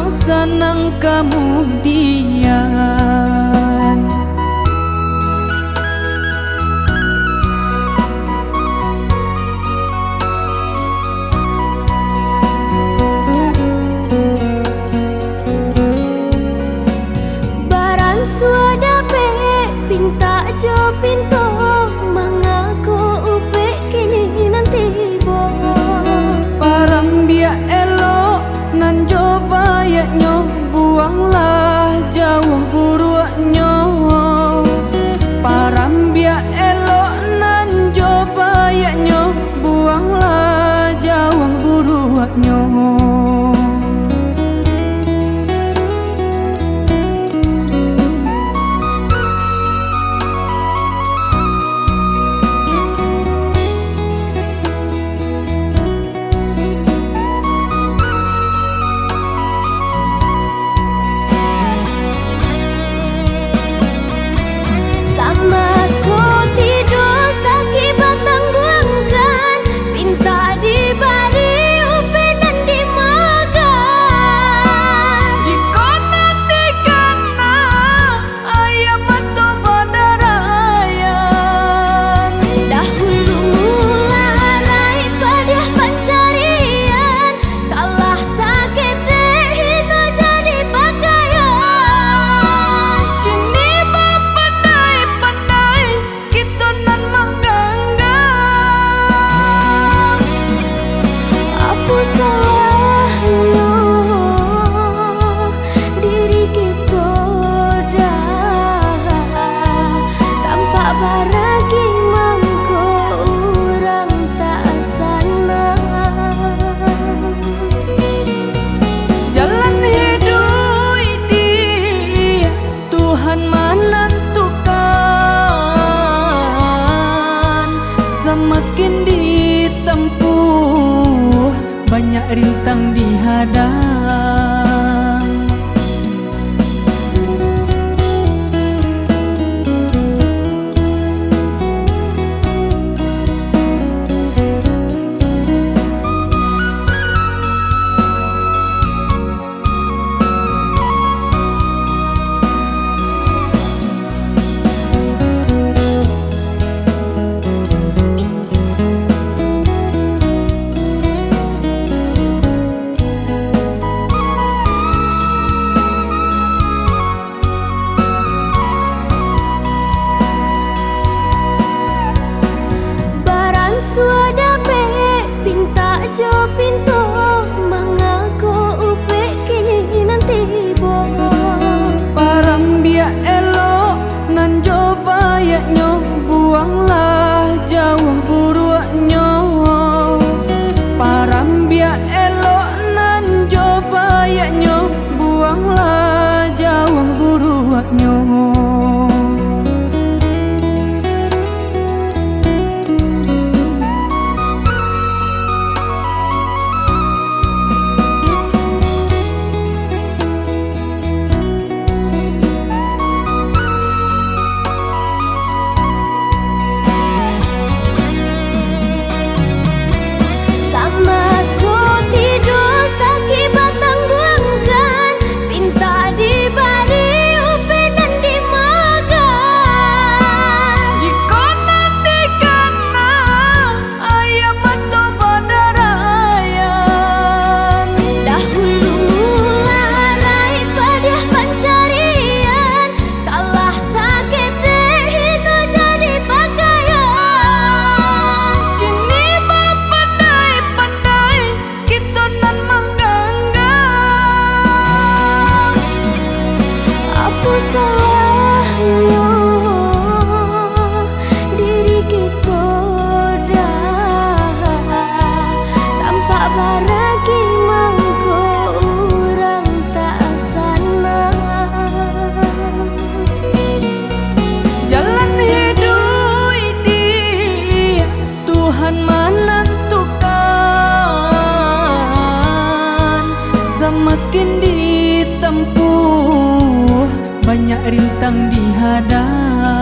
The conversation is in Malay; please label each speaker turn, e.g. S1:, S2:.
S1: senang kemudian.
S2: Barang suada pe pinta jo pintu mengaku upe kini nanti bo.
S1: Parambia elok nan coba yaknyo, buanglah jauh buruknya. Parambia elok nan coba yaknyo, buanglah jauh buruknya. Semakin ditempuh banyak rintang dihadang.
S2: Suada pe pinta jo pintu mengaku upe kini nanti bo.
S1: Parambia elok nan coba yaknyo, buanglah jauh buruknya. Parambia elok nan coba yaknyo, buanglah jauh buruknya. Semakin ditempuh banyak rintang dihadang.